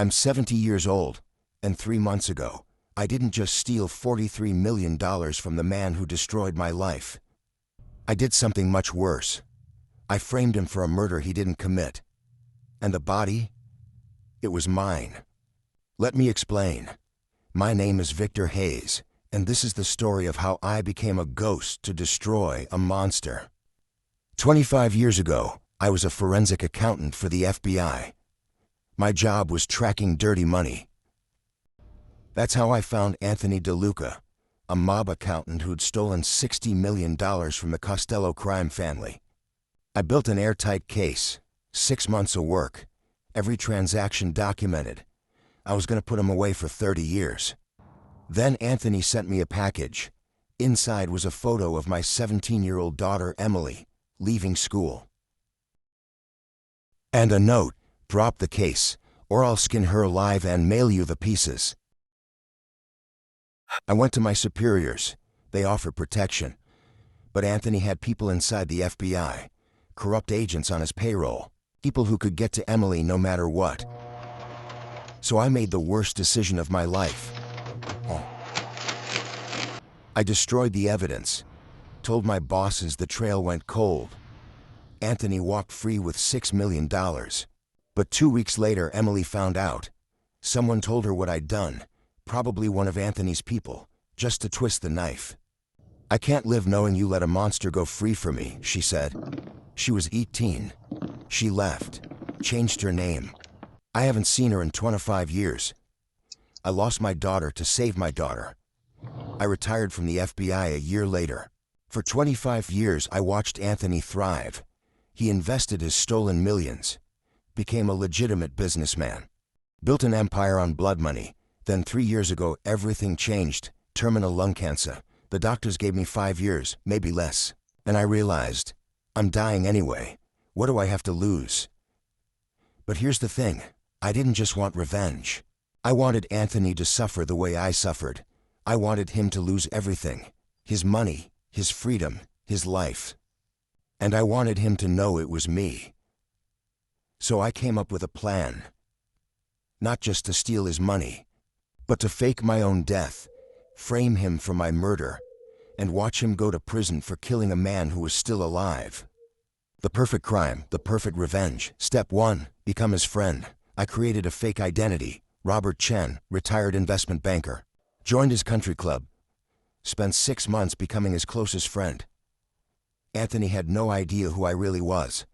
I'm 70 years old, and 3 months ago, I didn't just steal $43 million from the man who destroyed my life. I did something much worse. I framed him for a murder he didn't commit. And the body? It was mine. Let me explain. My name is Victor Hayes, and this is the story of how I became a ghost to destroy a monster. 25 years ago, I was a forensic accountant for the FBI. My job was tracking dirty money. That's how I found Anthony DeLuca, a mob accountant who'd stolen $60 million from the Costello crime family. I built an airtight case, 6 months of work, every transaction documented. I was going to put him away for 30 years. Then Anthony sent me a package. Inside was a photo of my 17-year-old daughter, Emily, leaving school. And a note: drop the case, or I'll skin her alive and mail you the pieces. I went to my superiors. They offered protection. But Anthony had people inside the FBI, corrupt agents on his payroll, people who could get to Emily no matter what. So I made the worst decision of my life. I destroyed the evidence, told my bosses the trail went cold. Anthony walked free with $6 million. But 2 weeks later, Emily found out. Someone told her what I'd done, probably one of Anthony's people, just to twist the knife. "I can't live knowing you let a monster go free for me," she said. She was 18. She left, changed her name. I haven't seen her in 25 years. I lost my daughter to save my daughter. I retired from the FBI a year later. For 25 years, I watched Anthony thrive. He invested his stolen millions, became a legitimate businessman, built an empire on blood money. Then 3 years ago, everything changed. Terminal lung cancer. The doctors gave me 5 years, maybe less. And I realized, I'm dying anyway. What do I have to lose? But here's the thing. I didn't just want revenge. I wanted Anthony to suffer the way I suffered. I wanted him to lose everything. His money, his freedom, his life. And I wanted him to know it was me. So I came up with a plan. Not just to steal his money, but to fake my own death, frame him for my murder, and watch him go to prison for killing a man who was still alive. The perfect crime, the perfect revenge. Step 1, become his friend. I created a fake identity. Robert Chen, retired investment banker. Joined his country club. Spent 6 months becoming his closest friend. Anthony had no idea who I really was.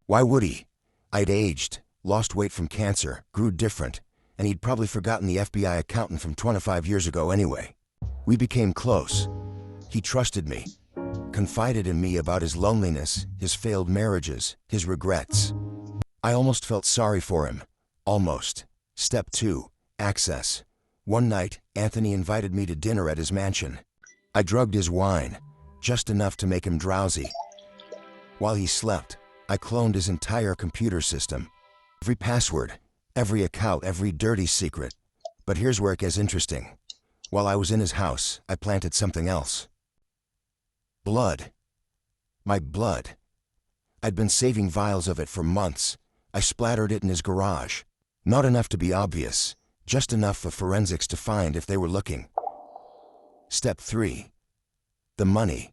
Why would he? I'd aged, lost weight from cancer, grew different, and he'd probably forgotten the FBI accountant from 25 years ago anyway. We became close. He trusted me, confided in me about his loneliness, his failed marriages, his regrets. I almost felt sorry for him. Almost. Step 2, access. One night, Anthony invited me to dinner at his mansion. I drugged his wine, just enough to make him drowsy. While he slept, I cloned his entire computer system. Every password, every account, every dirty secret. But here's where it gets interesting. While I was in his house, I planted something else. Blood. My blood. I'd been saving vials of it for months. I splattered it in his garage. Not enough to be obvious, just enough for forensics to find if they were looking. Step 3. The money.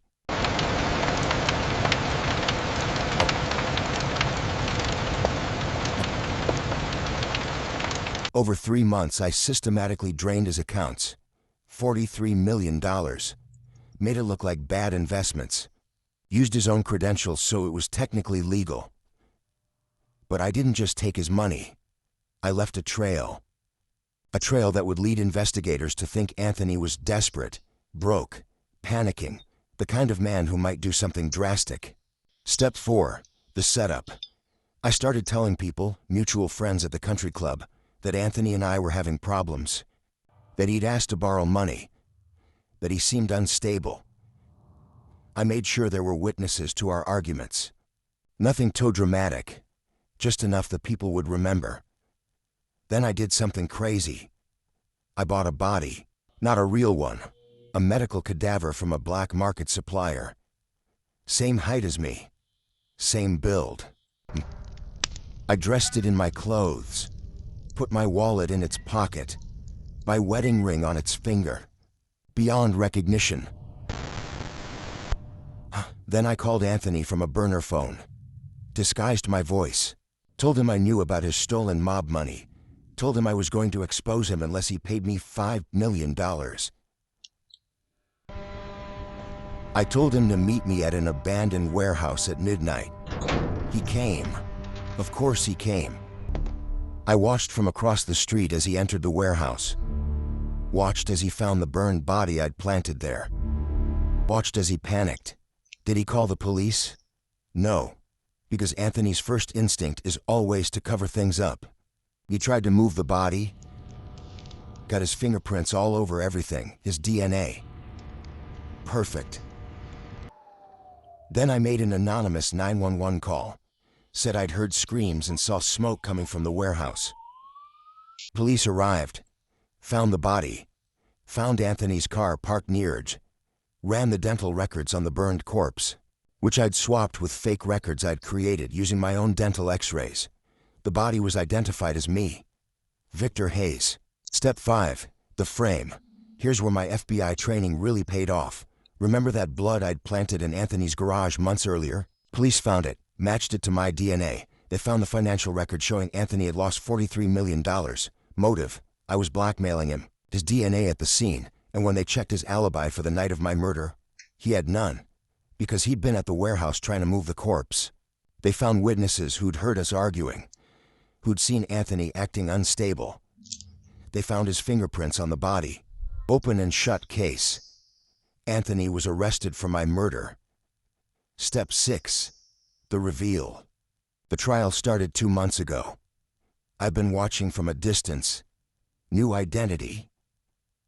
Over 3 months, I systematically drained his accounts. $43 million. Made it look like bad investments. Used his own credentials so it was technically legal. But I didn't just take his money. I left a trail. A trail that would lead investigators to think Anthony was desperate, broke, panicking, the kind of man who might do something drastic. Step 4. The setup. I started telling people, mutual friends at the country club, that Anthony and I were having problems, that he'd asked to borrow money, that he seemed unstable. I made sure there were witnesses to our arguments. Nothing too dramatic, just enough that people would remember. Then I did something crazy. I bought a body, not a real one, a medical cadaver from a black market supplier. Same height as me, same build. I dressed it in my clothes, put my wallet in its pocket, my wedding ring on its finger, beyond recognition. Then I called Anthony from a burner phone, disguised my voice, told him I knew about his stolen mob money, told him I was going to expose him unless he paid me $5 million. I told him to meet me at an abandoned warehouse at midnight. He came. Of course he came. I watched from across the street as he entered the warehouse. Watched as he found the burned body I'd planted there. Watched as he panicked. Did he call the police? No, because Anthony's first instinct is always to cover things up. He tried to move the body, got his fingerprints all over everything, his DNA. Perfect. Then I made an anonymous 911 call, said I'd heard screams and saw smoke coming from the warehouse. Police arrived, found the body, found Anthony's car parked nearby, ran the dental records on the burned corpse, which I'd swapped with fake records I'd created using my own dental x-rays. The body was identified as me, Victor Hayes. Step 5, the frame. Here's where my FBI training really paid off. Remember that blood I'd planted in Anthony's garage months earlier? Police found it, matched it to my DNA. They found the financial record showing Anthony had lost $43 million. Motive: I was blackmailing him. His DNA at the scene, and when they checked his alibi for the night of my murder, he had none, because he'd been at the warehouse trying to move the corpse. They found witnesses who'd heard us arguing, who'd seen Anthony acting unstable. They found his fingerprints on the body. Open and shut case. Anthony was arrested for my murder. Step 6, the reveal. The trial started 2 months ago. I've been watching from a distance. New identity.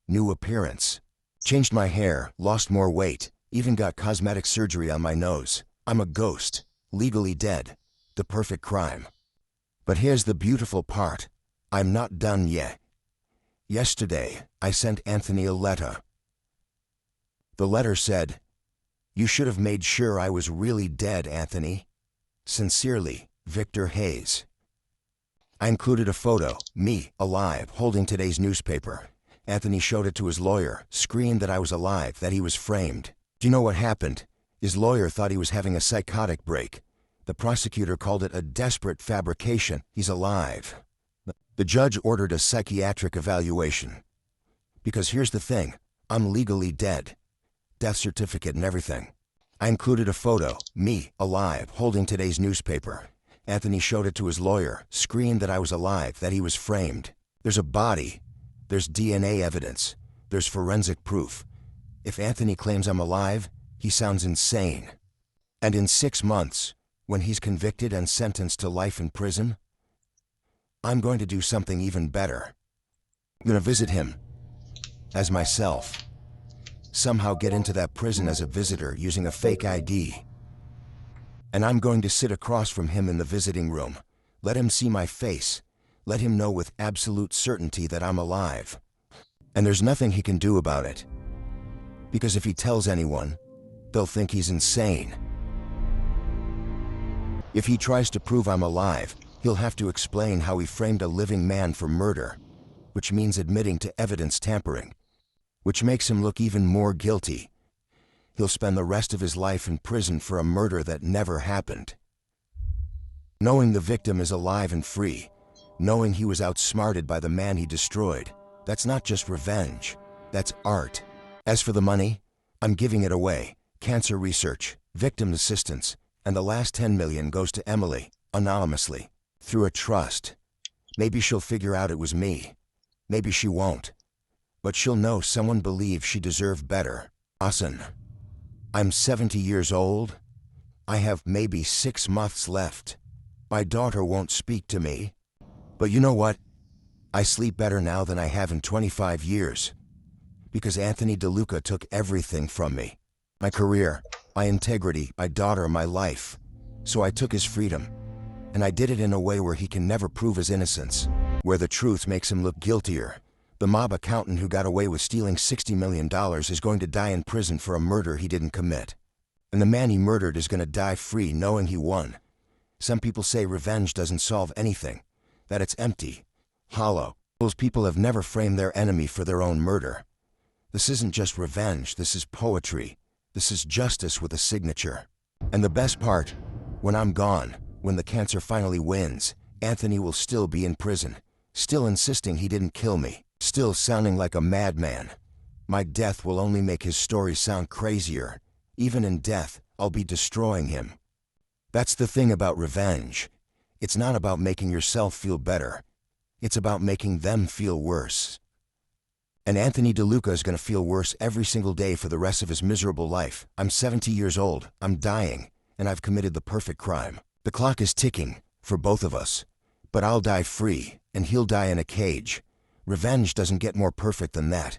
New appearance. Changed my hair, lost more weight, even got cosmetic surgery on my nose. I'm a ghost, legally dead. The perfect crime. But here's the beautiful part. I'm not done yet. Yesterday, I sent Anthony a letter. The letter said, "You should have made sure I was really dead, Anthony. Sincerely, Victor Hayes." I included a photo, me, alive, holding today's newspaper. Anthony showed it to his lawyer, screamed that I was alive, that he was framed. Do you know what happened? His lawyer thought he was having a psychotic break. The prosecutor called it a desperate fabrication. He's alive. The judge ordered a psychiatric evaluation. Because here's the thing, I'm legally dead. Death certificate and everything. I included a photo, me, alive, holding today's newspaper. Anthony showed it to his lawyer, screamed that I was alive, that he was framed. There's a body. There's DNA evidence. There's forensic proof. If Anthony claims I'm alive, he sounds insane. And in 6 months, when he's convicted and sentenced to life in prison, I'm going to do something even better. I'm going to visit him as myself. Somehow get into that prison as a visitor using a fake ID. And I'm going to sit across from him in the visiting room. Let him see my face. Let him know with absolute certainty that I'm alive. And there's nothing he can do about it. Because if he tells anyone, they'll think he's insane. If he tries to prove I'm alive, he'll have to explain how he framed a living man for murder, which means admitting to evidence tampering, which makes him look even more guilty. He'll spend the rest of his life in prison for a murder that never happened. Knowing the victim is alive and free, knowing he was outsmarted by the man he destroyed, that's not just revenge, that's art. As for the money, I'm giving it away. Cancer research, victim assistance, and the last 10 million goes to Emily, anonymously, through a trust. Maybe she'll figure out it was me. Maybe she won't. But she'll know someone believed she deserved better. Awesome. I'm 70 years old. I have maybe 6 months left. My daughter won't speak to me. But you know what? I sleep better now than I have in 25 years. Because Anthony DeLuca took everything from me. My career, my integrity, my daughter, my life. So I took his freedom. And I did it in a way where he can never prove his innocence. Where the truth makes him look guiltier. The mob accountant who got away with stealing $60 million is going to die in prison for a murder he didn't commit. And the man he murdered is going to die free knowing he won. Some people say revenge doesn't solve anything, that it's empty. hollow. Those people have never framed their enemy for their own murder. This isn't just revenge, this is poetry. This is justice with a signature. And the best part, when I'm gone, when the cancer finally wins, Anthony will still be in prison, still insisting he didn't kill me, still sounding like a madman. My death will only make his story sound crazier. Even in death, I'll be destroying him. That's the thing about revenge. It's not about making yourself feel better. It's about making them feel worse. And Anthony DeLuca is going to feel worse every single day for the rest of his miserable life. I'm 70 years old, I'm dying, and I've committed the perfect crime. The clock is ticking, for both of us. But I'll die free, and he'll die in a cage. Revenge doesn't get more perfect than that.